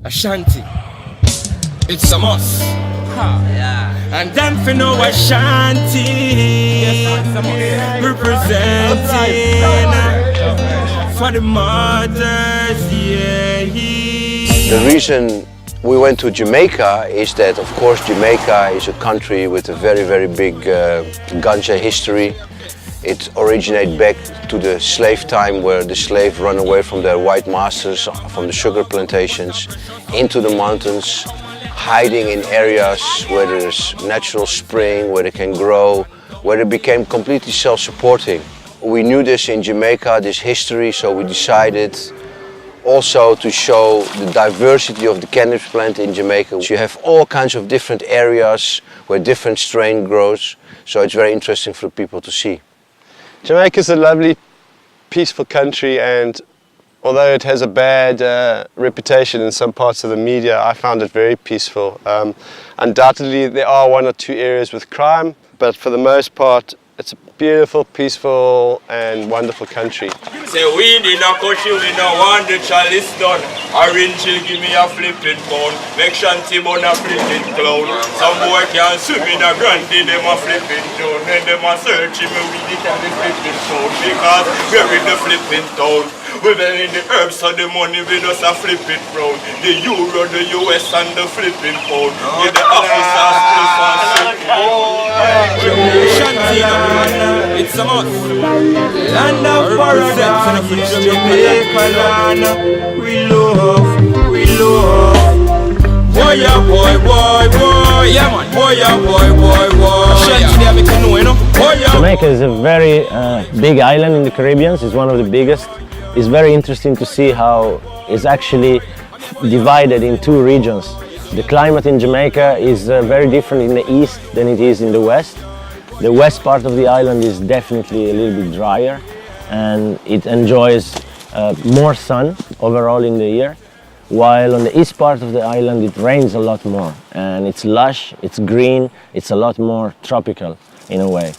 Ashanti, it's a must. Yeah. And them for no Ashanti, representing for the mothers, yeah. The reason we went to Jamaica is that, of course, Jamaica is a country with a very, very big ganja history. It originates back to the slave time, where the slaves run away from their white masters from the sugar plantations into the mountains, hiding in areas where there's natural spring, where they can grow, where they became completely self-supporting. We knew this in Jamaica, this history, so we decided also to show the diversity of the cannabis plant in Jamaica. You have all kinds of different areas where different strain grows, so it's very interesting for people to see. Jamaica is a lovely, peaceful country, and although it has a bad reputation in some parts of the media, I found it very peaceful. Undoubtedly, there are one or two areas with crime, but for the most part, it's a beautiful, peaceful, and wonderful country. Say weed in a country, we don't want the chalice done. Orange will give me a flipping pound. Make Shanty bun a flipping clown. Some boy can swim in a grandy, them a flipping town. And them a search him, we can be flipping town. Because we're in the flipping town. We're in the herbs, so the money we just a flipping round. The euro, the US and the flipping pound. With the officers, cliff and Shanty, it's a must. Land of paradise, Jamaica land. We love. Boy, yeah, boy, yeah man. Boy, yeah, boy. Shanty, they make you know, you know. Jamaica is a very big island in the Caribbean. It's one of the biggest. It's very interesting to see how it's actually divided in two regions. The climate in Jamaica is very different in the east than it is in the west. The west part of the island is definitely a little bit drier, and it enjoys more sun overall in the year, while on the east part of the island it rains a lot more, and it's lush, it's green, it's a lot more tropical in a way.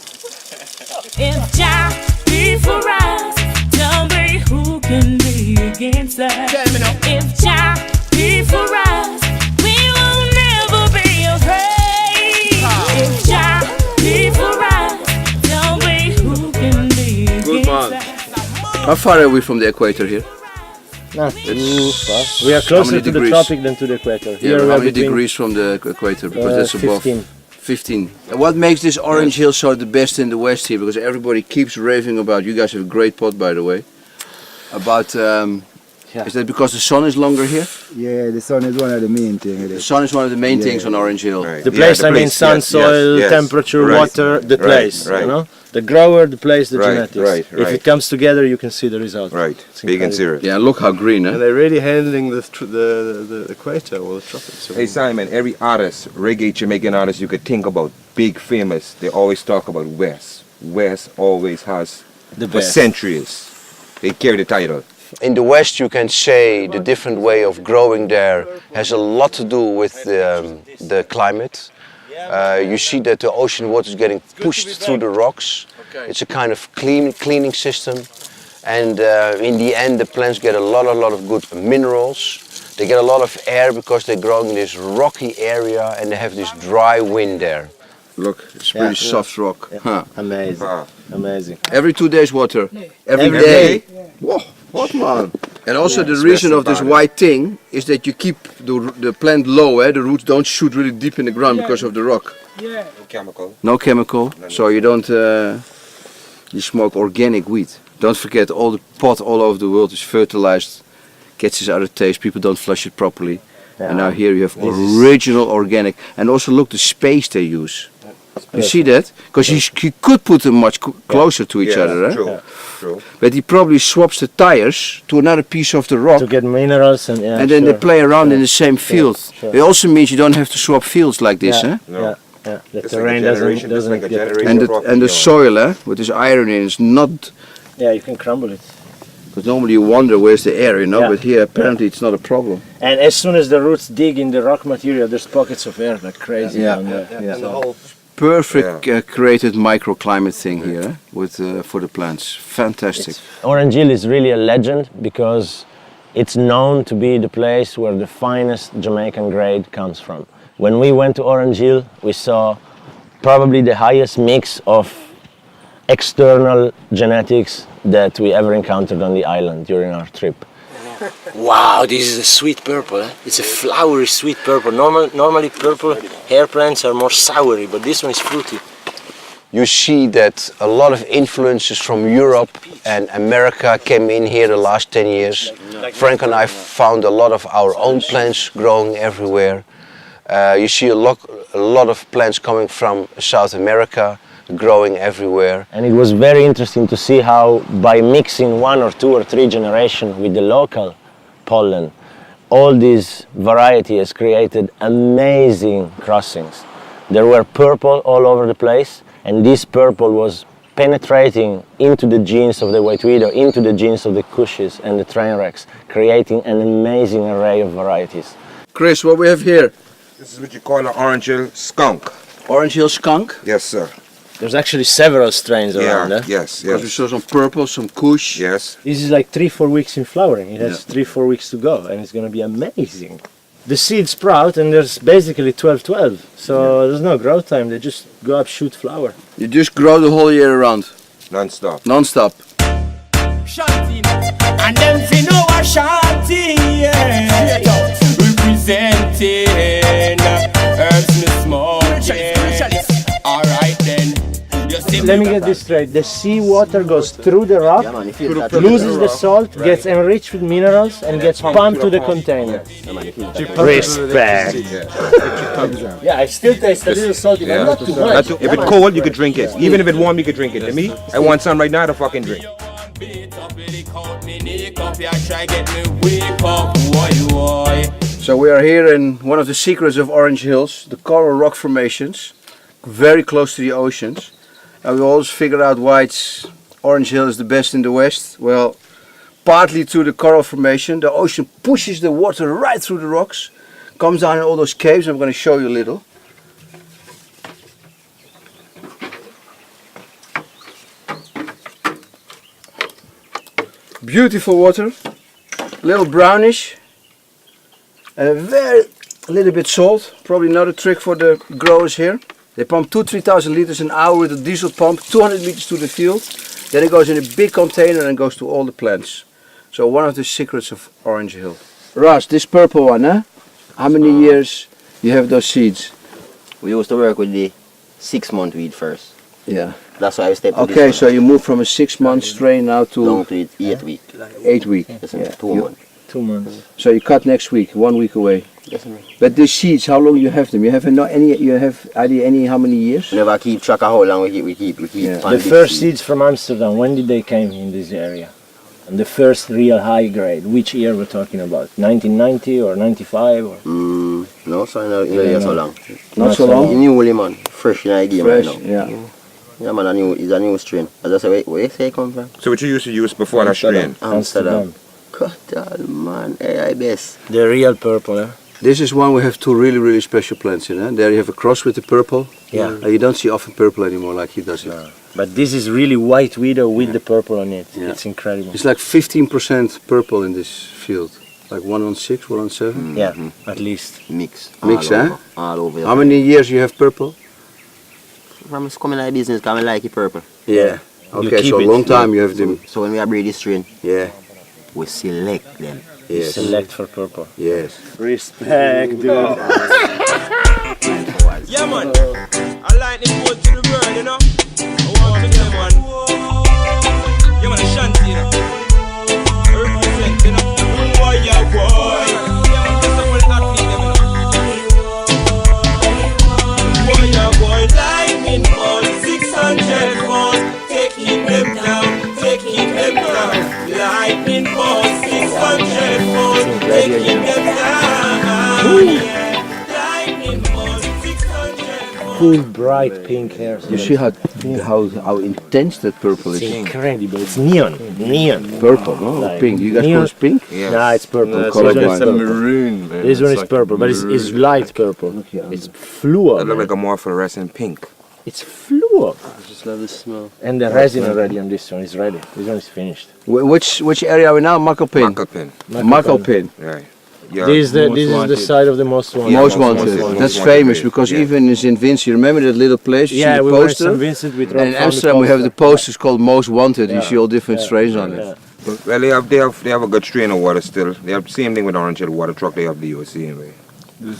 If Jah be for us, tell me who can be against us. If Jah be for us, we will never be afraid. If Jah be for us, tell me who can be against us. How far are we from the equator here? Not too far. We are closer to the tropic than to the equator. Here how many degrees from the equator? Because that's above 15. 15. And what makes this Orange Hill so the best in the West here? Because everybody keeps raving about, you guys have a great pot by the way, about, is that because the sun is longer here? Yeah, the sun is one of the main things. The sun is one of the main things on Orange Hill. Right. The place, the place, sun, soil, temperature, water, the place, right. you know? The grower, the place, the Right, genetics. right. If it comes together, you can see the result. Right, It's big and incredible. serious. Yeah, look how green, And huh? they're really handling the equator or the tropics. Hey Simon, every artist, reggae Jamaican artist you could think about, big, famous, they always talk about West. West always has, The for best. centuries, they carry the title. In the West you can say the different way of growing there has a lot to do with the climate. You see that the ocean water is getting pushed through the rocks. It's a kind of cleaning system, and in the end the plants get a lot of good minerals. They get a lot of air because they're growing in this rocky area, and they have this dry wind there. Look, it's pretty soft rock. Yeah. Huh. Amazing, amazing. Every 2 days water. Every Every day. day. Whoa, what man? And also the reason of this white thing is that you keep the plant low, the roots don't shoot really deep in the ground because of the rock. No chemical. No chemical, so you don't, you smoke organic weed. Don't forget, all the pot all over the world is fertilized, gets this other taste, people don't flush it properly. And now here you have original organic, and also look the space they use. You see that? Because he could put them much closer to each other, eh? True, true. But he probably swaps the tires to another piece of the rock, To get minerals and and then they play around in the same field. sure. It also means you don't have to swap fields like this, eh? No. The It's terrain like a generation, doesn't it's like a get. generation. And the soil, with this iron in, is not. Yeah, you can crumble it. Because normally you wonder where's the air, you know, Yeah. but here apparently it's not a problem. And as soon as the roots dig in the rock material, there's pockets of air like crazy. Yeah. down there. Yeah. Perfect created microclimate thing here with for the plants. Fantastic. Orange Hill is really a legend because it's known to be the place where the finest Jamaican grade comes from. When we went to Orange Hill, we saw probably the highest mix of external genetics that we ever encountered on the island during our trip. Wow, this is a sweet purple. It's a flowery sweet purple. Normally purple hair plants are more soury, but this one is fruity. You see that a lot of influences from Europe and America came in here the last 10 years. Frank and I found a lot of our own plants growing everywhere. You see a lot of plants coming from South America, growing everywhere. And it was very interesting to see how by mixing 1 or 2 or 3 generations with the local pollen, all these variety has created amazing crossings. There were purple all over the place, and this purple was penetrating into the genes of the white widow, into the genes of the cushes and the trainwrecks, creating an amazing array of varieties. Chris, what we have here? This is what you call an Orange Hill skunk. Orange Hill skunk. Yes, sir. There's actually several strains around. Yes, Because we saw some purple, some kush. Yes. This is like 3-4 weeks in flowering. It has 3-4 weeks to go, and it's going to be amazing. The seeds sprout, and there's basically 12-12, so there's no growth time. They just go up, shoot flower. You just grow the whole year around. Non-stop. Non-stop. Shanty, and them fi know a shanty, yeah. Representing herbs me smoking. Alright then. Let me get this straight. The seawater goes through the rock, loses the salt, gets enriched with minerals, and gets pumped to the container. Respect. Yeah, I still taste a little salty, but not too much. If it's cold, you could drink it. Even if it's warm, you could drink it. To me, I want some right now to fucking drink. So we are here in one of the secrets of Orange Hills, the coral rock formations, very close to the oceans. And we always figure out why Orange Hill is the best in the West. Well, partly through the coral formation, the ocean pushes the water right through the rocks, comes down in all those caves. I'm going to show you a little. Beautiful water, a little brownish, and a little bit salt. Probably another trick for the growers here. They pump 2,000-3,000 liters an hour with a diesel pump, 200 meters to the field. Then it goes in a big container and goes to all the plants. So one of the secrets of Orange Hill. Ross, this purple one, huh? How many years you have those seeds? We used to work with the 6-month weed first. Yeah. That's why I stepped to Okay, this so you move from a 6-month strain now to down to 8 week. 8 week. Yes, Yeah. 2 months. 2 months. So you cut next week, 1 week away. Yes, sir. But these seeds, how long you have them? You have any how many years? We never keep track of how long we keep. Yeah. plant The this first seed. seeds from Amsterdam, when did they came in this area? And the first real high grade, which year we're talking about? 1990 or 95? Or? No, so no, yeah, so long. Not so long? Newly, man. Fresh in the game Fresh, right now. yeah. Yeah, man, it's a new strain. As I say, where you say it come from? So what you used to use before that strain? Amsterdam. God, man, hey, I best. The real purple, eh? This is one we have two really special plants in. Huh? There you have a cross with the purple. Yeah. You don't see often purple anymore like he does it. No. But this is really white widow with the purple on it. Yeah. It's incredible. It's like 15% purple in this field. Like 1 on 6, 1 on 7. Yeah, at least. Mix. Mix, all eh? over, all over. How many years you have purple? From coming out of business, because I like it purple. Yeah. Okay, keep so a it. long time you have them. So when we breed this strain, Yeah. we select them. Yes. Select for purple. Yes. Respect, dude. Yeah, man. I like the boat to the world, you know. I want to them, man. Yeah, man, Shanty, you know. Represent, you know. Boy, yeah, boy. Yeah, man, this is what athlete, them, you know. Boy, yeah, boy. Lightning ball, 600 volts. Taking them down, taking them down. Lightning ball, 600 volts. Taking them down. Yeah. Lightning ball, 600 volts. Full bright pink hair. You see how intense that purple It's is? incredible. It's neon. Neon. Purple, no? Like Pink. You guys neon. call it pink? Yes. Nah, it's purple. It's This one like is a purple. maroon, man. This one is purple, but it's light purple. It's It fluor. look man. like a more fluorescent pink. It's flew up. I just love the smell. And the resin already on this one is ready. This one is finished. Which area are we now? Makopin. Makopin. Makopin. Right. Yeah. This is the side of the most wanted. Most wanted. That's famous because even in St. Vincent, you remember that little place? You see the we were in poster? St. Vincent with And in Amsterdam, we have the posters called Most Wanted. You see all different strains on it. Well, they have a good strain of water still. They have the same thing with Orange Hill water truck. They have the same way.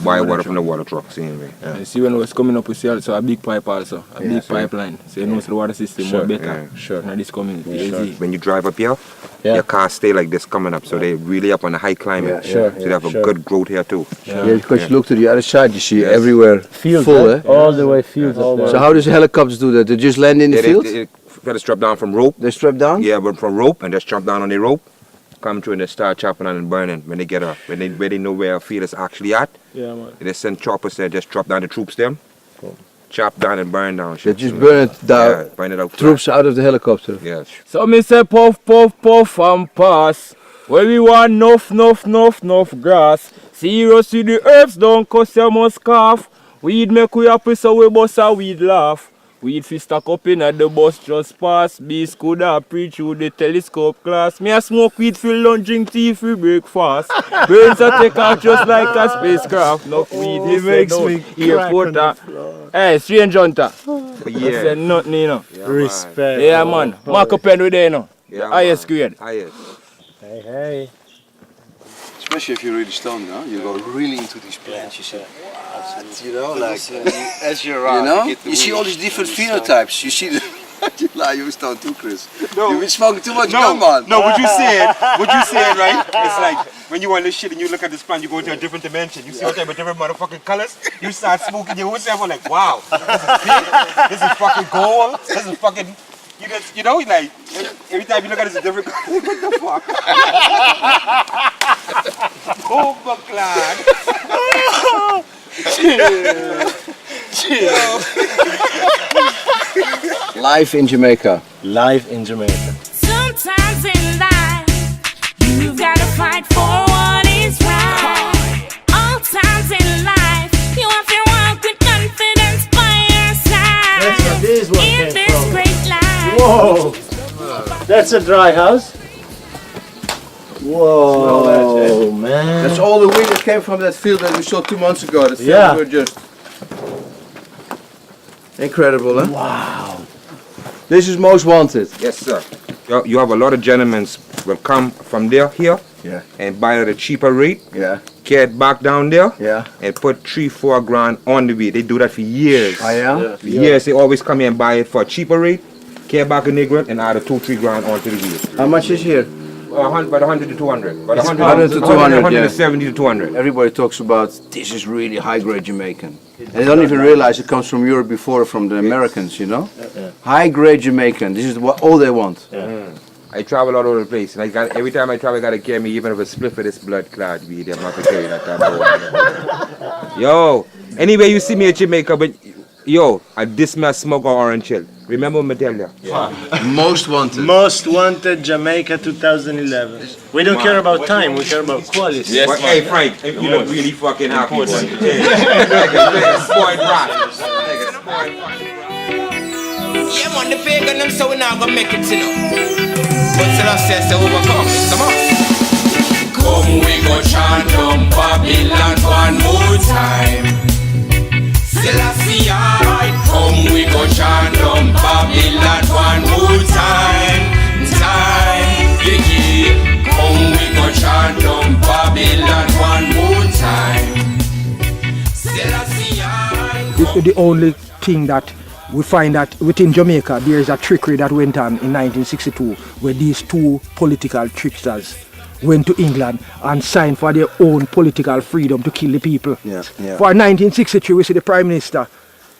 Buy water from the water truck, same way. You see when it was coming up, we see also a big pipe also, a big pipeline. So you know the water system more better in this community. When you drive up here, your cars stay like this coming up, so they really up on the high climate. So they have a good growth here too. Yeah, because you look to the other side, you see everywhere fields, full, eh? All the way fields. So how does the helicopters do that? They just land in the field? They strap down from rope. They strap down? Yeah, but from rope and just jump down on the rope. Come through and they start chopping and burning when they get up. When they know where a field is actually at, they send choppers there, just chop down the troops them, chop down and burn down. They just burn it down, burn it out. troops out of the helicopter. Yes. So me say puff, puff, puff and pass. Where we want enough grass. Serious with the herbs, don't cause you must cough. Weed make we happy so we bust a weed laugh. Weed fi stack up in at the bus just pass. Beast could have preach through the telescope class. Me a smoke weed fi lunch, drink tea fi breakfast. Brains a take off just like a spacecraft. No weed, he makes me airport. Hey, strange hunter. Yeah. Say nothing, you know. Respect. Yeah, man. Mark up pen with there, you know. Highest grade. Highest. Hey. Especially if you're really stoned, huh? You go really into these plants. You say, what? You know, like As you're you know, you see all these different phenotypes. You see the. You stoned too, Chris. No, you've been smoking too much gum, man. No, what you saying, right? It's like when you on this shit and you look at this plant, you go into a different dimension. You see all type of different motherfucking colors. You start smoking your own self like, wow, this is pink, this is fucking gold, this is fucking. You just, you know, like every time you look at it, it's a different color. What the fuck? Oh my God. Live in Jamaica. Live in Jamaica. Sometimes in life, you've got to fight for what is right. All times in life, you have to walk with confidence by your side. That's what this one In came this from. great life. Whoa! That's a dry house. Whoa, man. That's all the weed that came from that field that we saw 2 months ago. The Yeah. fields were just incredible, huh? Wow. This is Most Wanted. Yes, sir. You have a lot of gentlemen will come from there here Yeah. and buy it at a cheaper rate, Yeah. get back down there Yeah. and put 3-4 grand on the weed. They do that for years. Oh, yeah? For years they always come here and buy it for a cheaper rate, get back a nigger and add a 2-3 grand onto the weed. How much is here? About 100 to 200. About 100 to 200, 170 to 200. Everybody talks about this is really high-grade Jamaican. They don't even realize it comes from Europe before from the Americans, you know? High-grade Jamaican. This is what all they want. I travel all over the place, and every time I travel, I gotta carry me even if a split for this blood clot weed. I'm not gonna carry that type of Yo, anyway, you see me in Jamaica, but yo, I dismiss smoke or Orange Hill. Remember what I tell you? Most Wanted. Most Wanted Jamaica 2011. We don't care about time, we care about quality. Yes, hey Frank, you look really fucking happy. Nigga, spoiled rock. Nigga, spoiled rock. Yeah, man, the pagan them so we not gonna make it, you know. But Selassie says to overcome, come on. Come, we go chant on Babylon one more time. Selassie, alright. Come, we go chant on Babylon one more time. Yeah. Come, we go chant on Babylon one more time. Selassie, alright. This is the only thing that we find that within Jamaica there is a trickery that went on in 1962 where these two political tricksters went to England and signed for their own political freedom to kill the people. Yeah. For 1963 we see the Prime Minister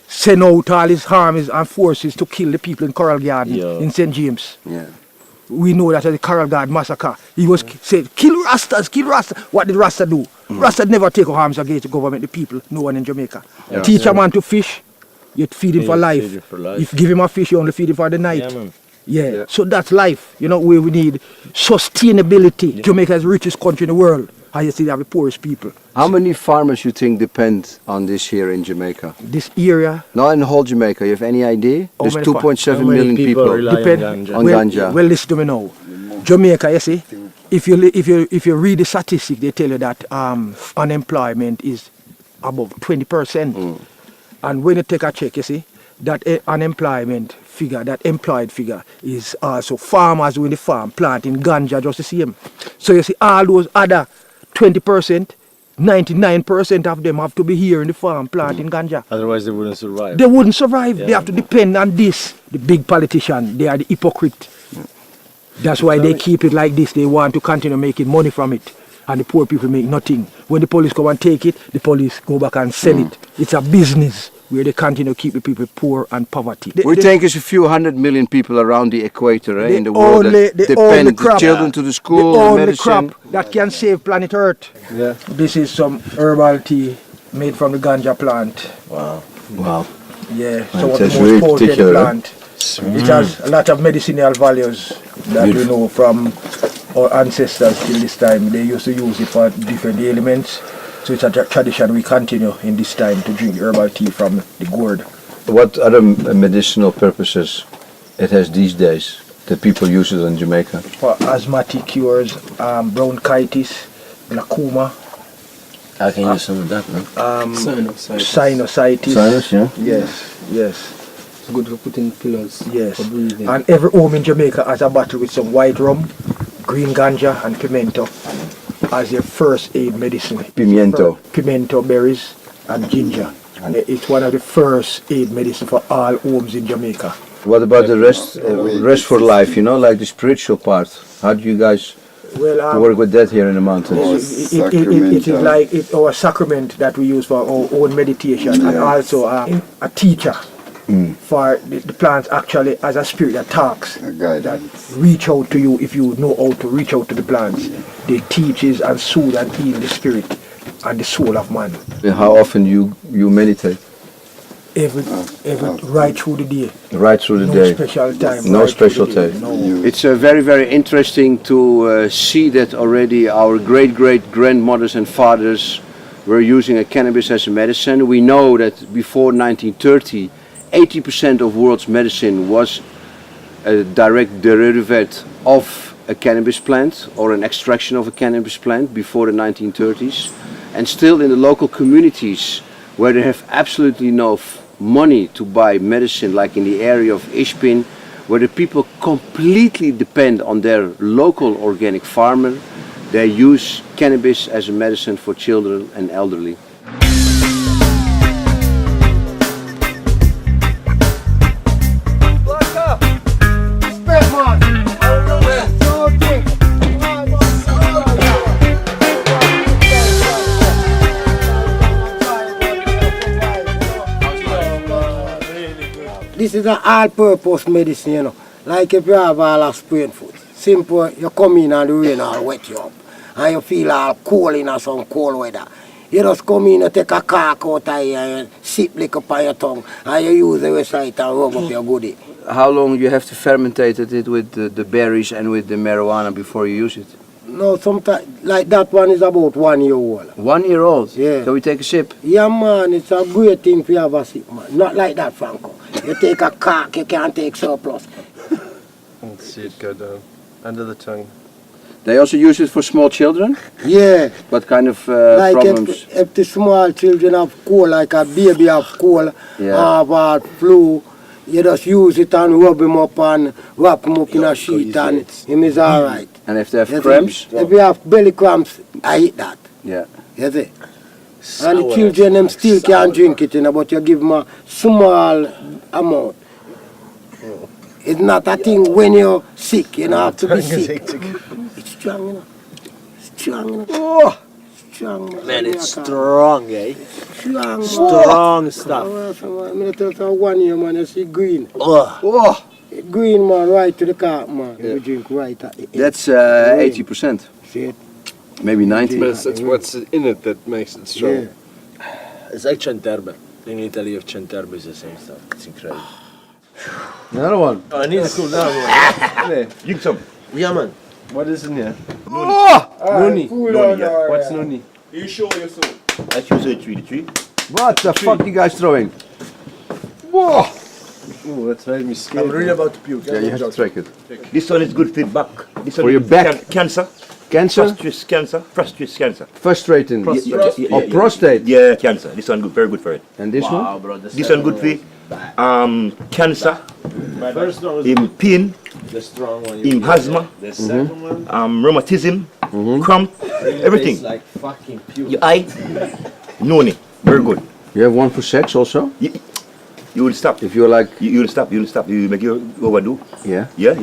send out all his armies and forces to kill the people in Coral Garden in St. James. Yeah. We know that at the Coral Garden massacre he was said kill Rastas, kill Rastas. What did Rasta do? Rasta never take arms against the government, the people, no one in Jamaica. Teach a man to fish, you feed him for life. If you give him a fish, you only feed him for the night. Yeah. So that's life. You know, we need sustainability. Jamaica is the richest country in the world. And you see they have the poorest people. How many farmers you think depend on this here in Jamaica? This area. Not in the whole Jamaica. You have any idea? How There's many 2.7 million people Depend on well, ganja. Well, listen to me now. Jamaica, you see, if you read the statistics, they tell you that unemployment is above 20%. And when you take a check, you see, that unemployment figure, that employed figure, is also farmers who in the farm planting ganja just the same. So you see, all those other 20%, 99% of them have to be here in the farm planting ganja. Otherwise they wouldn't survive. They wouldn't survive. They have to depend on this. The big politician, they are the hypocrite. That's why they keep it like this. They want to continue making money from it. And the poor people make nothing. When the police come and take it, the police go back and sell it. It's a business where they continue to keep the people poor and poverty. We think it's a few 100 million people around the equator in the world that depend the children to the school, the only medicine. crop that can save planet Earth. Yeah. This is some herbal tea made from the ganja plant. Wow. Wow. Yeah, Well, some of the that's most really potent particular, plant. It has a lot of medicinal values that we know from our ancestors till this time. They used to use it for different ailments. So it's a tradition we continue in this time to drink herbal tea from the gourd. What other medicinal purposes it has these days that people use it in Jamaica? For asthmatic cures, bronchitis, glaucoma. I can use some of that, man. Sinusitis. Sinus, yeah? Yes. It's good to put in pillows. Yes. For breathing. And every home in Jamaica has a bottle with some white rum, green ganja and pimento as your first aid medicine. Pimiento. Pimento berries and ginger. And it's one of the first aid medicine for all homes in Jamaica. What about the rest for life, like the spiritual part? How do you guys work with that here in the mountains? It is like our sacrament that we use for our own meditation, and also a teacher for the plants actually as a spirit that talks, that reach out to you if you know how to reach out to the plants. They teaches and soothe and heal the spirit and the soul of man. How often you meditate? Every right through the day. Right through the No day. special time. No right special through the day. time. No. It's very, very interesting to see that already our great-great-grandmothers and fathers were using cannabis as a medicine. We know that before 1930, 80% of world's medicine was a direct derivative of a cannabis plant or an extraction of a cannabis plant before the 1930s. And still in the local communities where they have absolutely no money to buy medicine, like in the area of Ishpin, where the people completely depend on their local organic farmer, they use cannabis as a medicine for children and elderly. This is an all-purpose medicine, Like if you have all a sprained foot. Simple, you come in and the rain will wet you up. And you feel all cold in some cold weather. You just come in and take a cork out of here and sip lick up on your tongue. And you use the rest of it and rub up your goodie. How long you have to fermentate it with the berries and with the marijuana before you use it? No, sometimes, like that one is about 1 year old. 1 year old? Yeah. Can we take a sip? Yeah, man, it's a great thing for you have a sip, man. Not like that, Franco. You take a cork, you can't take surplus. Let's see it go down, under the tongue. They also use it for small children? Yeah. What kind of like problems? If the small children have cold, like a baby have cold, have flu, you just use it and rub him up and wrap him up in a sheet and him is alright. And if they have cramps? If you have belly cramps, I eat that. Yeah. You see? And the children them still can't drink it, but you give them a small amount. It's not a thing when you're sick, you don't have to be sick. It's strong, you know. Strong, you know. Oh. Strong, man, it's strong, eh? Strong, strong stuff. I'm going to tell you 1 year, man, you see green. Oh. Green, man, right to the carp, man. Yeah. We drink right at the end. That's 80%. See it? Maybe 90. But it's what's in it that makes it strong. Yeah. It's like Centerbe. In Italy, of Centerbe is the same stuff. It's incredible. Another one. Oh, I need to cool down. There. Yeah, man. What is in here? Oh! Nuni. What's Nuni? You show you so. I choose a tree. What the fuck you guys throwing? Whoa! Oh, that's made me scared. I'm really about to puke. Yeah, you have to track it. This one is good for back. This one For your is back? Cancer. Cancer? Prostate cancer. Prostate cancer. Frustrating. Or prostate? Yeah, cancer. This one good, very good for it. And this one? Bro, this one good for cancer. In pain. The strong one. In asthma. The second one. Rheumatism. Cramp. Everything. Tastes like fucking puke. Your eye. Noni. Very good. You have one for sex also? You will stop. If you're like... You will stop. You will stop. You will make you overdo. Yeah? Yeah.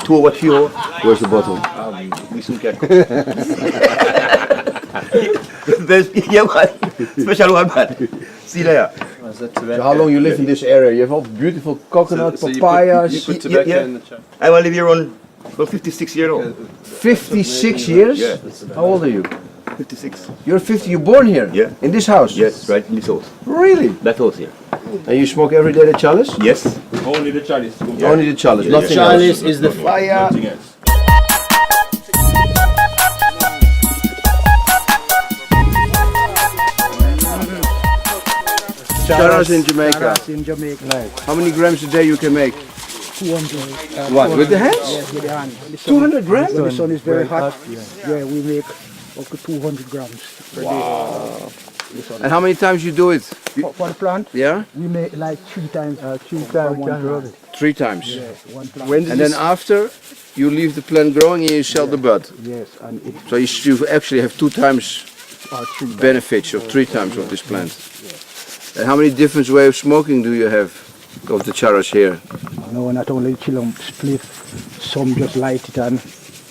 2 over 3 hours. Where's the bottle? We soon can. Yeah, man. Special one, man. See there. So how long you live in this area? You have all beautiful coconut, papayas. You put tobacco in the char. I will live here on about 56 years old. 56 years? Yeah. How old are you? 56. You're 50, you're born here? Yeah. In this house? Yes, right in this house. Really? That house here. And you smoke every day the chalice? Yes. Only the chalice. Yeah. Only the chalice, Yeah, nothing yeah. else. Chalice is the fire. Nothing else. Charas in Jamaica. Charas in Jamaica. How many grams a day you can make? 200. What, with the hands? Yes, with the hand. 200 grams? When the sun is very hot, yeah, we make up to 200 grams per day. And how many times you do it? For the plant, Yeah? we make like 3 times, 1 plant. 3 times. Yes, 1 plant. And then after, you leave the plant growing and you sell the bud. Yes, and it So you actually have 2 times or 3 times. benefits or 3 times of this plant. And how many different ways of smoking do you have of the charas here? No, not only chill split, some just light it and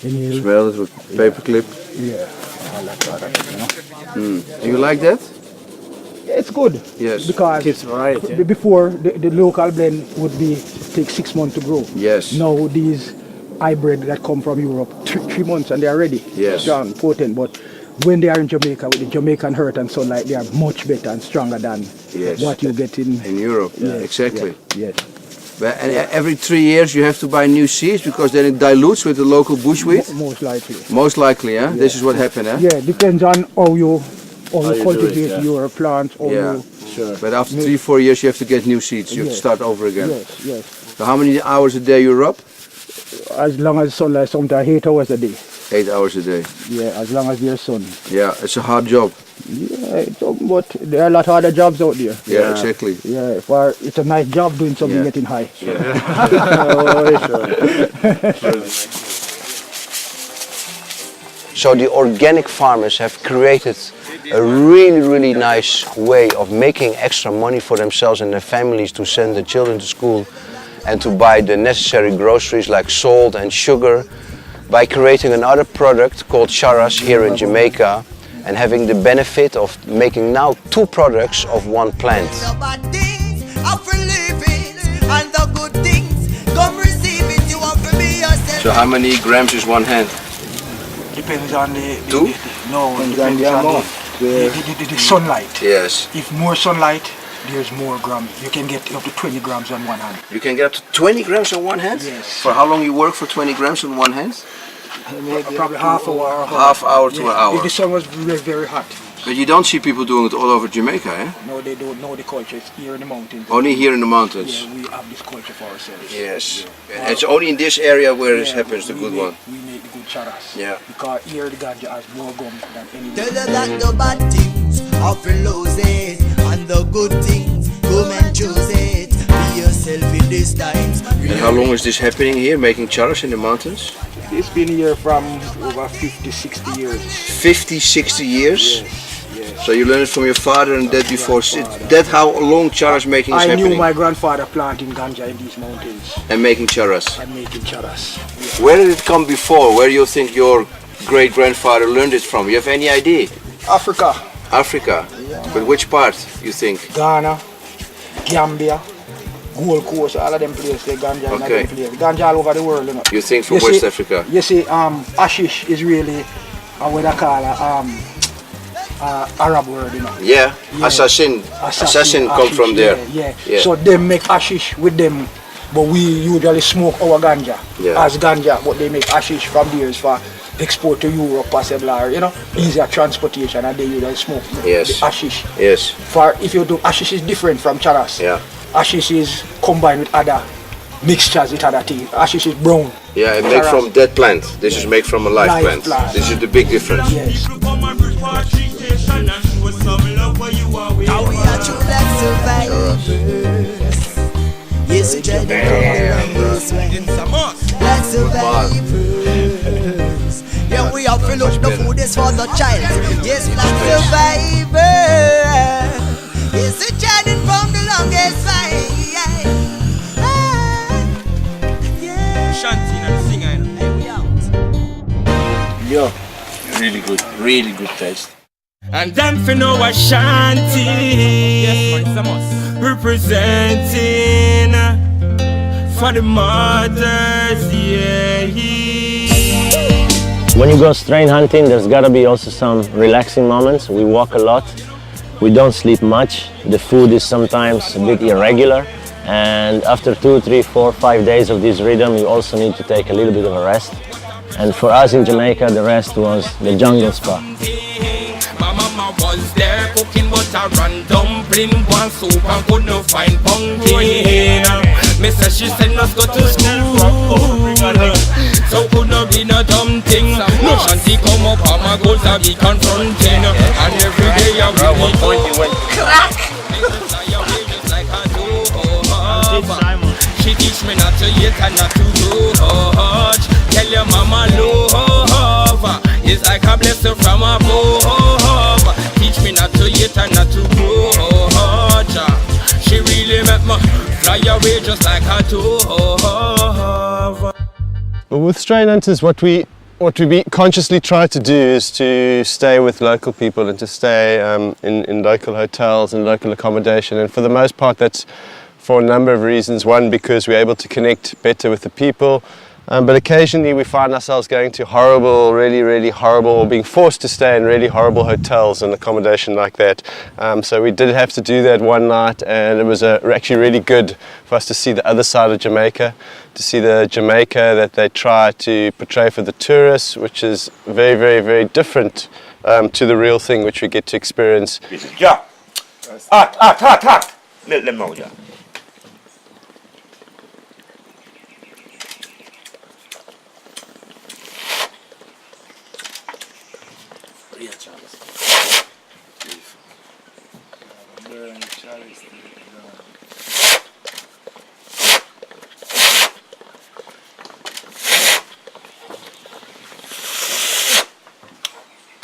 inhale. Smell it with paper clip. Yeah, all that product, you know. Do you like that? Yeah, it's good. Yes. Because before the local blend would be take 6 months to grow. Yes. Now these hybrid that come from Europe, 3 months and they are ready. Yes. Strong, potent, but when they are in Jamaica with the Jamaican earth and sunlight, they are much better and stronger than what you get in Europe. Yes, Exactly. Yes. But, and every 3 years you have to buy new seeds because then it dilutes with the local bushwheat? Most likely. Most likely, yeah? This is what happened, eh? Yeah, depends on how you cultivate your plants. Yeah, sure. But after 3-4 years you have to get new seeds. You have to start over again. Yes. So how many hours a day you rub? As long as sunlight, sometimes 8 hours a day. 8 hours a day. Yeah, as long as there's sun. Yeah, it's a hard job. Yeah, but there are a lot of other jobs out there. Yeah, exactly. Yeah, it's a nice job doing something getting high. So the organic farmers have created a really nice way of making extra money for themselves and their families to send the children to school and to buy the necessary groceries like salt and sugar by creating another product called charas here in Jamaica and having the benefit of making now 2 products of 1 plant. So how many grams is 1 hand? Depends on the... 2? No, it depends on the sunlight. Yes. If more sunlight, there's more grams. You can get up to 20 grams on 1 hand. You can get up to 20 grams on 1 hand? Yes. For how long you work for 20 grams on 1 hand? Probably half hour. Half hour to an hour. If the sun was very hot. But you don't see people doing it all over Jamaica, eh? No, they don't know the culture. It's here in the mountains. Only here in the mountains? Yeah, we have this culture for ourselves. Yes. And it's only in this area where it happens, the good one. We make the good charas. Yeah. Because here the ganja has more gum than anywhere. Tell her that the bad things often lose it, and the good things come and choose it. Be yourself in these times. And how long is this happening here, making charas in the mountains? It's been here from over 50, 60 years. 50, 60 years? Yes. So you learned it from your father and that before. That's how long charas making is happening? I knew my grandfather planting ganja in these mountains. And making charas? And making charas. Yeah. Where did it come before? Where do you think your great-grandfather learned it from? You have any idea? Africa. Africa? Yeah. But which part, you think? Ghana, Gambia, Gold Coast, all of them places, they ganja in them places. Ganja all over the world, you know. You think from West Africa? You see, hashish is really what I call Arab word, you know. Yeah, assassin come from there. Yeah. So they make hashish with them, but we usually smoke our ganja as ganja, but they make hashish from theirs for export to Europe possible, or easier transportation, and they use and smoke Yes. the hashish. Yes. For if you do hashish is different from charas. Yeah. Hashish is combined with other mixtures with other things. Hashish is brown. Yeah, and made from dead plant. This is made from a live Live plant. plant. This is the big difference. Yes. Yes, you try to like survivors. Yeah, we have to look the food is for the child. Yes, like survivors. Yes, the journey from the longest fight. Shanty and singer. Yo, really good taste. And them for know Ashanti. Yes, it's a must. Representing for the mothers, yeah. When you go strain hunting, there's gotta be also some relaxing moments. We walk a lot, we don't sleep much, the food is sometimes a bit irregular, and after 2, 3, 4, 5 days of this rhythm, you also need to take a little bit of a rest. And for us in Jamaica, the rest was the jungle spa. My mama was there cooking butter and dumpling, one soup and couldn't find pumpkin. Mister, she said not go to school, so could not be no dumb thing. No shanty come up and my goals are be confronting, and every day I will be crack. She teach me not to eat and not to do hard. Tell your mama love is like a blessing from above. Teach me not to eat and not to grow hard. She really make me fly away just like a dove. Well, with strain hunters, what we consciously try to do is to stay with local people and to stay in local hotels and local accommodation. And for the most part, that's for a number of reasons. One, because we're able to connect better with the people. But occasionally we find ourselves going to horrible, really horrible, or being forced to stay in really horrible hotels and accommodation like that. So we did have to do that one night, and it was actually really good for us to see the other side of Jamaica, to see the Jamaica that they try to portray for the tourists, which is very different to the real thing which we get to experience. This is Jack. Hot. Let them know, Jack.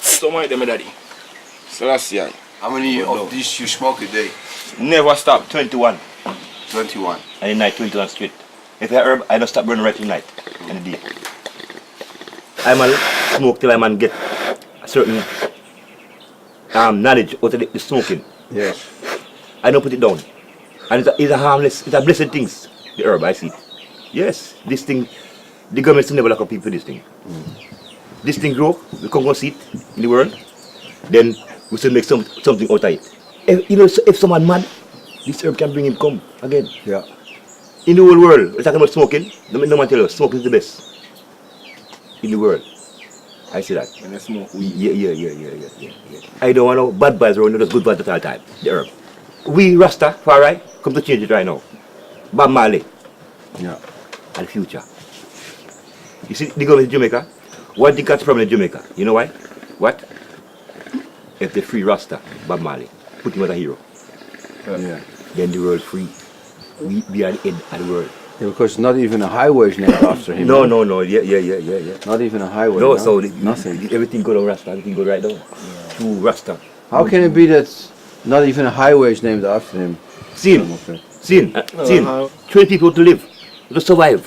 So much them, daddy. So that's yeah. How many of these you smoke a day? Never stop. 21. 21. And in night 21 straight. If I herb, I don't stop burning right in night and the day. I man smoke till I man get a certain knowledge out of the smoking. Yes. I don't put it down. And it's a harmless, it's a blessed thing, the herb, I see. Yes, this thing, the government still never lock up people for this thing. This thing grow, we can go see it in the world, then we still make something out of it. If someone mad, this herb can bring him come again. Yeah. In the whole world, we're talking about smoking, no man tell us, smoking is the best in the world. I see that. When I smoke Yeah. I don't want no bad vibes around, just good vibes at all time, the herb. We Rasta, far right, come to change it right now. Bob Marley. Yeah. And future. You see the government in Jamaica? One thing that's problem in Jamaica, you know why? What? If they free Rasta, Bob Marley, put him as a hero. Yeah. Then the world free. We are the end of the world. Yeah, because not even a highway is named after him. No. Yeah. Not even a highway. No, so nothing. Everything go down Rasta, everything go right down. To Rasta. How can it be that not even a highway is named after him? Sin. 20 people to live, to survive.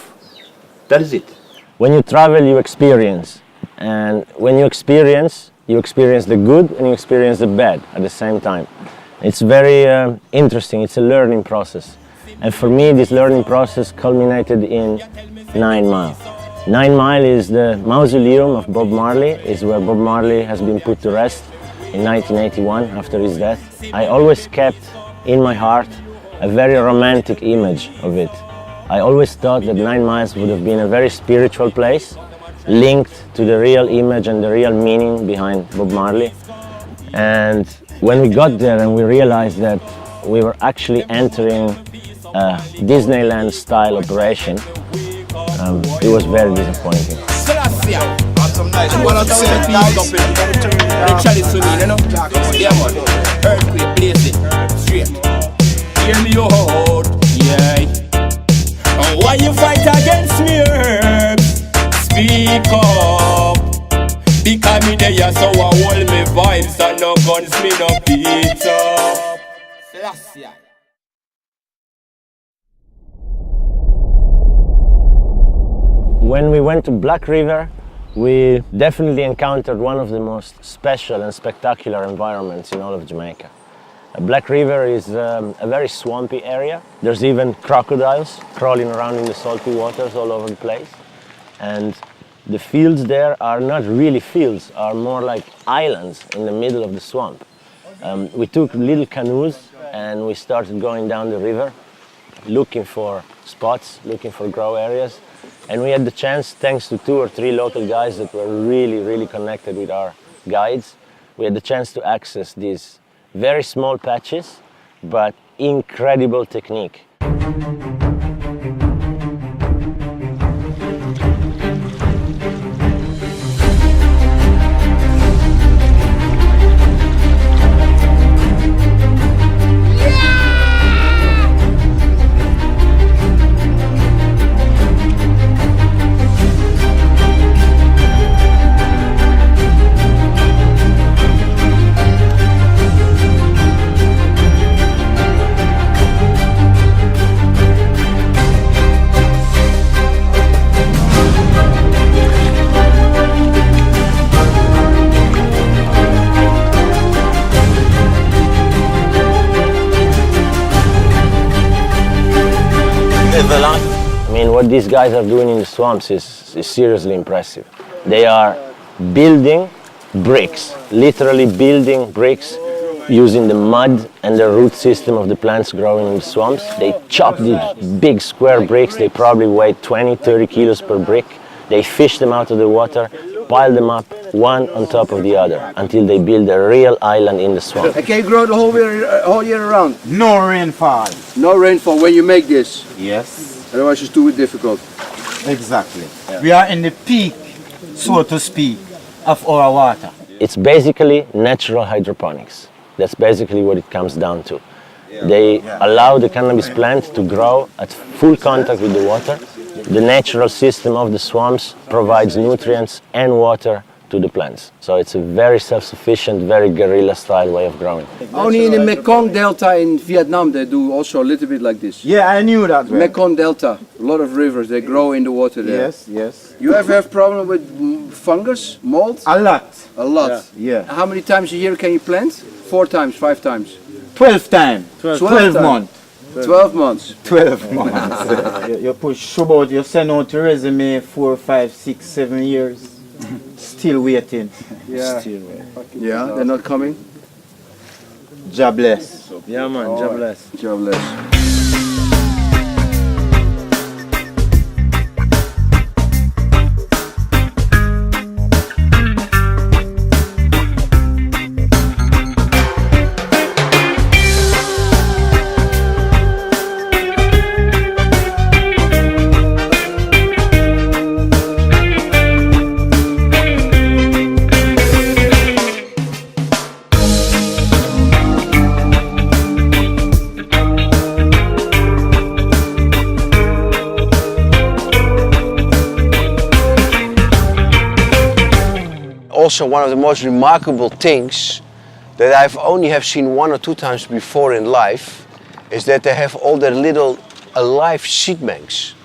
That is it. When you travel, you experience. And when you experience the good and you experience the bad at the same time. It's very interesting, it's a learning process. And for me, this learning process culminated in 9 Mile. 9 Mile is the mausoleum of Bob Marley, is where Bob Marley has been put to rest in 1981 after his death. I always kept in my heart a very romantic image of it. I always thought that 9 Miles would have been a very spiritual place, linked to the real image and the real meaning behind Bob Marley. And when we got there and we realized that we were actually entering a Disneyland style operation, it was very disappointing. Why you fight against me, herbs? Speak up. Because me there, so I hold me vibes and no guns, me no beat up. When we went to Black River, we definitely encountered one of the most special and spectacular environments in all of Jamaica. Black River is a very swampy area. There's even crocodiles crawling around in the salty waters all over the place. And the fields there are not really fields, are more like islands in the middle of the swamp. We took little canoes and we started going down the river, looking for spots, looking for grow areas. And we had the chance, thanks to 2 or 3 local guys that were really connected with our guides, we had the chance to access these very small patches, but incredible technique. I mean, what these guys are doing in the swamps is seriously impressive. They are building bricks, literally building bricks using the mud and the root system of the plants growing in the swamps. They chop these big square bricks. They probably weigh 20, 30 kilos per brick. They fish them out of the water, pile them up one on top of the other until they build a real island in the swamp. And can you grow the whole year around? No rainfall. No rainfall when you make this? Yes. Otherwise it's too difficult. Exactly. Yeah. We are in the peak, so to speak, of our water. It's basically natural hydroponics. That's basically what it comes down to. They allow the cannabis plant to grow at full contact with the water. The natural system of the swamps provides nutrients and water to the plants. So it's a very self-sufficient, very guerrilla-style way of growing. Only in the Mekong Delta in Vietnam they do also a little bit like this. Yeah, I knew that. Mekong Delta, a lot of rivers, they grow in the water there. Yes, yes. You ever have problem with fungus, mold? A lot. A lot? Yeah. How many times a year can you plant? 4 times, 5 times? 12 times. 12 months. 12 months. 12 months. you push about, you send out your resume 4, 5, 6, 7 years. Still waiting. Yeah. Still waiting. Yeah, they're not coming? God bless. Yeah man, God bless. God bless. Also, one of the most remarkable things that I've only have seen 1 or 2 times before in life is that they have all their little alive seed banks.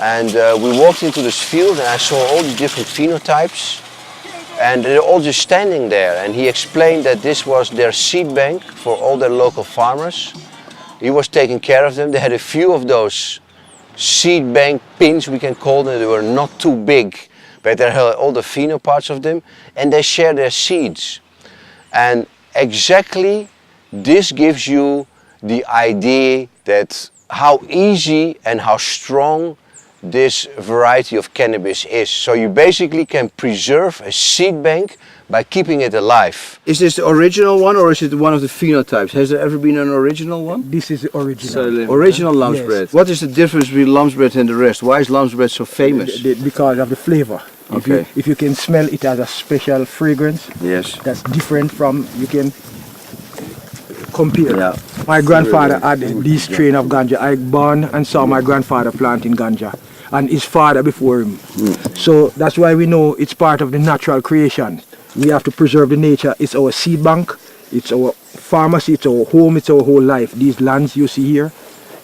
And we walked into this field and I saw all the different phenotypes and they're all just standing there, and he explained that this was their seed bank for all their local farmers. He was taking care of them. They had a few of those seed bank pins, we can call them. They were not too big, but they had all the pheno parts of them, and they share their seeds. And exactly this gives you the idea that how easy and how strong this variety of cannabis is. So you basically can preserve a seed bank by keeping it alive. Is this the original one or is it one of the phenotypes? Has there ever been an original one? This is the original. Original lamb's bread. Yes. What is the difference between lamb's bread and the rest? Why is lamb's bread so famous? Because of the flavor. Okay. If you can smell it as a special fragrance, Yes. that's different from, you can compare. Yeah. My grandfather had this strain of ganja. I born and saw my grandfather planting ganja and his father before him. So that's why we know it's part of the natural creation. We have to preserve the nature. It's our seed bank, it's our pharmacy, it's our home, it's our whole life. These lands you see here,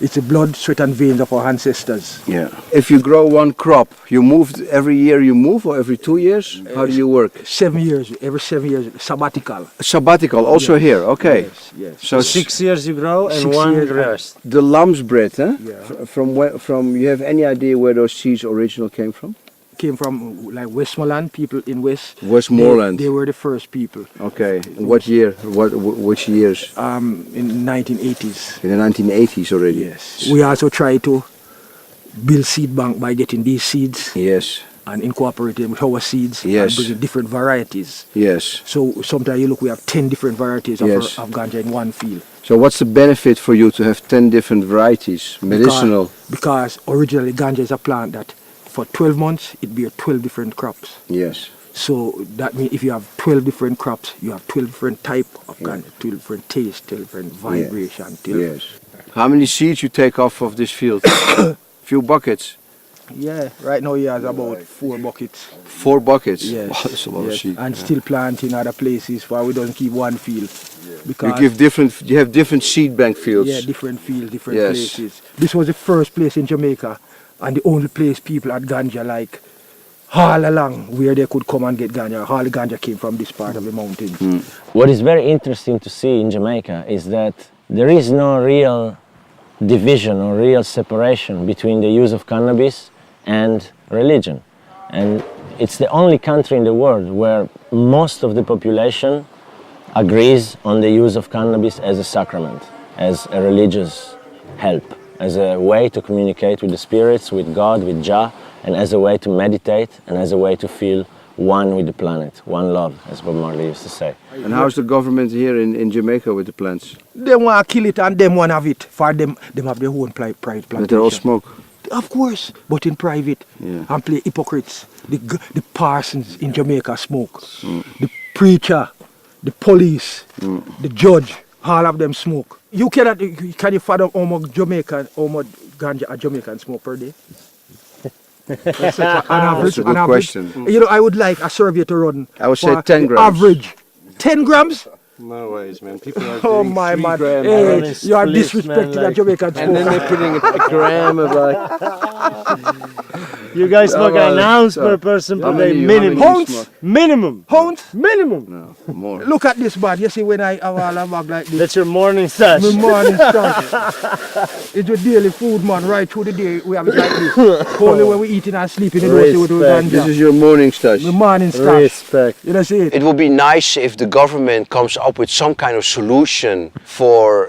it's the blood, sweat and veins of our ancestors. Yeah. If you grow one crop, you move every year you move or every 2 years? How do you work? 7 years, every 7 years, sabbatical. Sabbatical, also Yes. here, okay. Yes, yes. So 6 years you grow and 6 1 years. rest. the lamb's bread, huh? Yeah. From you have any idea where those seeds original came from? Came from like Westmoreland, people in West. Westmoreland. They were the first people. Okay. What year? Which years? In the 1980s. In the 1980s already. Yes. We also try to build seed bank by getting these seeds. Yes. And incorporate them with our seeds. Yes. And bring different varieties. Yes. So sometimes you look, we have 10 different varieties of, Yes. of ganja in one field. So what's the benefit for you to have 10 different varieties, medicinal? Because originally ganja is a plant that for 12 months it bears 12 different crops. Yes. So that means if you have 12 different crops, you have 12 different type of ganja, 12 different taste, 12 different vibration. 12 Yes. How many seeds you take off of this field? Few buckets. Yeah, right now he has about 4 buckets. 4 buckets. Yes. Wow, that's a lot of yes. seeds. And still planting other places where we don't keep one field. Because You have different seed bank fields. yeah, different fields, different Yes. places. This was the first place in Jamaica and the only place people had ganja like all along where they could come and get ganja. All the ganja came from this part of the mountains. What is very interesting to see in Jamaica is that there is no real division or real separation between the use of cannabis and religion. And it's the only country in the world where most of the population agrees on the use of cannabis as a sacrament, as a religious help, as a way to communicate with the spirits, with God, with Jah, and as a way to meditate and as a way to feel one with the planet, one love, as Bob Marley used to say. And how's the government here in Jamaica with the plants? They want to kill it and them want to have it. For them have their own private plantation. But they all smoke. Of course, but in private. Yeah. And play hypocrites. The parsons in Jamaica smoke. The preacher, the police, the judge, all of them smoke. You can you fathom how much ganja a Jamaican smoke per day? That's a good question. You know, I would like a survey to run. I would say for 10 the grams. Average. 10 grams? No ways, man. People are Oh doing my 3 man. grams. Hey, you are disrespecting a Jamaican smoker. And then they're putting a gram of like... You guys smoke an ounce per person per day, minimum. Hounds? Minimum. Hounds? Minimum. No, more. Look at this man. You see when I have all a bag like this. That's your morning stash. My morning stash. It's your daily food, man. Right through the day we have it like this. Only when we eating and sleeping, you know, we do ganja. This is your morning stash. My morning stash. Respect. You know, see it? It would be nice if the government comes up with some kind of solution for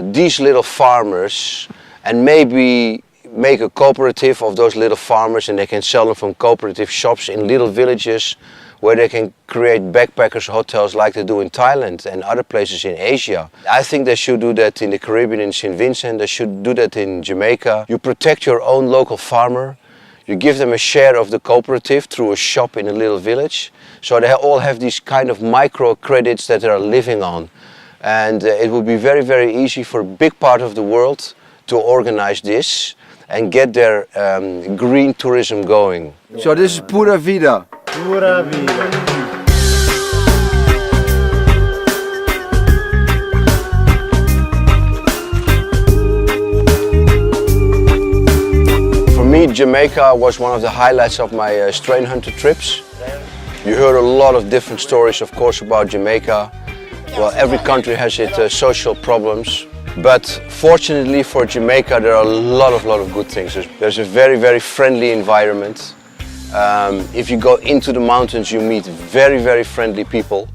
these little farmers and maybe make a cooperative of those little farmers and they can sell them from cooperative shops in little villages where they can create backpackers hotels like they do in Thailand and other places in Asia. I think they should do that in the Caribbean, in St. Vincent, they should do that in Jamaica. You protect your own local farmer, you give them a share of the cooperative through a shop in a little village, so they all have these kind of micro credits that they are living on. And it would be very, very easy for a big part of the world to organize this and get their green tourism going. So this is Pura Vida. Pura vida. For me, Jamaica was one of the highlights of my strain hunter trips. You heard a lot of different stories, of course, about Jamaica. Well, every country has its social problems. But fortunately for Jamaica, there are a lot of good things. There's a very, very friendly environment. If you go into the mountains, you meet very, very friendly people.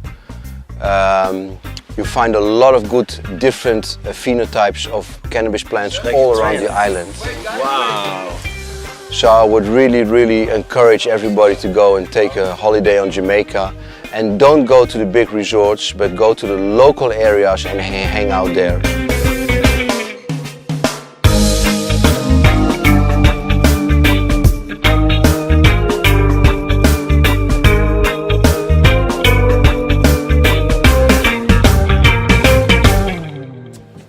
You find a lot of good different phenotypes of cannabis plants all around the island. Wow. So I would really encourage everybody to go and take a holiday on Jamaica, and don't go to the big resorts, but go to the local areas and hang out there.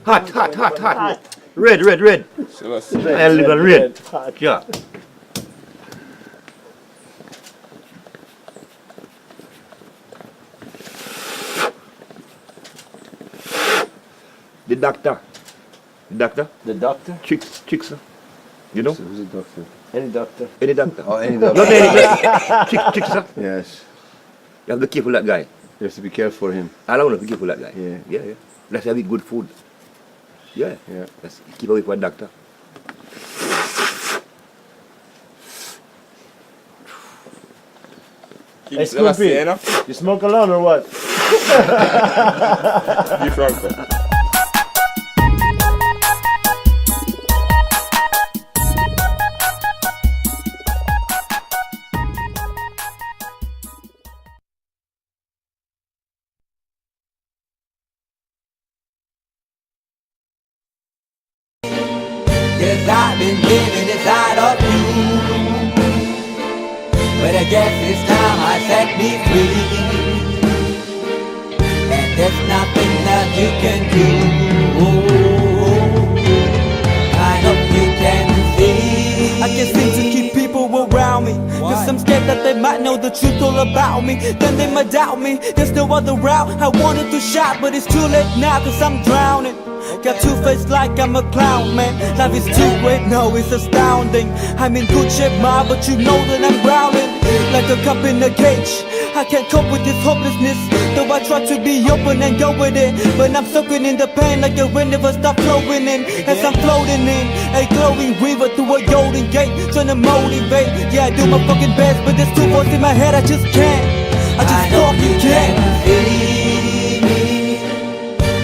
Hot. Red. A little red. Yeah. The doctor. The doctor? Chicks. You know? Who's the doctor? Any doctor. Any doctor. Oh, any doctor. Not any Chicks. Yes. You have to be careful of that guy. You have to be careful for him. I don't want to be careful of that guy. Yeah. Let's have eat good food. Yeah. Let's keep away from a doctor. Hey, Scoopy, you smoke alone or what? Be franco. Cause I've been living inside of you, but I guess it's time I set me free, and there's nothing that you can do. I hope you can see. I can't seem to keep people around me, cause I'm scared that they might know the truth all about me. Then they might doubt me, there's no other route. I wanted to shout, but it's too late now cause I'm drowning. Got two-faced like I'm a clown, man. Life is too great, no, it's astounding. I'm in good shape, ma, but you know that I'm drowning like a cup in a cage. I can't cope with this hopelessness, though I try to be open and go with it. But I'm soaking in the pain like the wind never stop flowing in. As I'm floating in a glowing river through a golden gate, trying to motivate. Yeah, I do my fucking best, but there's two voices in my head, I just can't. I just fucking can't.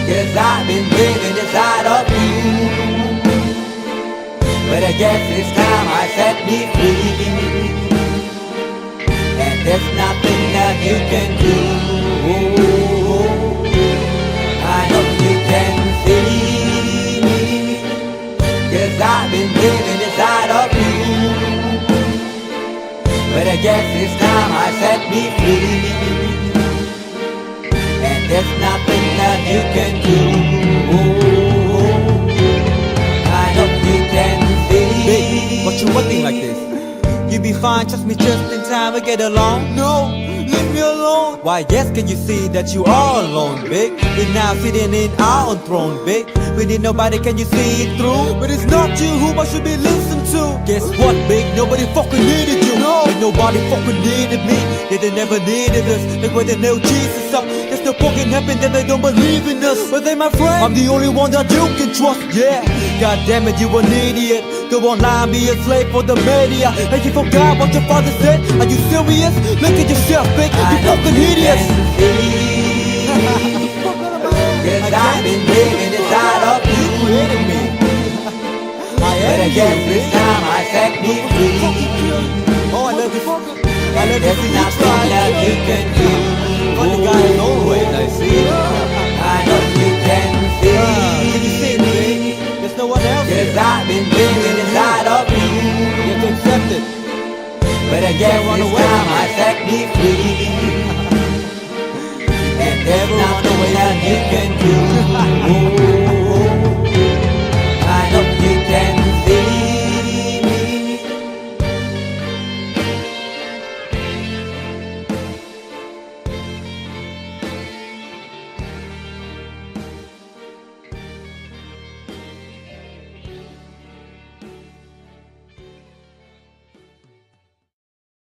Cause I've been living inside of you, but I guess it's time I set me free, and there's nothing that you can do. I hope you can see me, cause I've been living inside of you, but I guess it's time I set me free, and there's nothing that you can do. I hope you can see. Babe, what you acting like this? You be fine, trust me, just in time to get along. No, leave me alone. Why yes, can you see that you are alone, big? We're now sitting in our own throne, big. We need nobody, can you see it through? But it's not you who I should be listening to. Guess what, big? Nobody fucking needed you. No, and nobody fucking needed me. Yeah, they never needed us. Like when they nailed Jesus up, there's no fucking happen that they don't believe in us. But they my friend, I'm the only one that you can trust. Yeah, god damn it, you an idiot. Go online, be a slave for the media. And you forgot what your father said. Are you serious? Look at yourself, big. You fucking idiots. Cause I've been living inside of you, but I guess this time I set me free. Oh, I love this. I love there's nothing that you can do. But the guy is always, I see. I know you can see. Can you see me, baby? There's no one else. Cause I've been living inside of you. You have to accept it. But I guess this time I set me free. And there's nothing that you can do.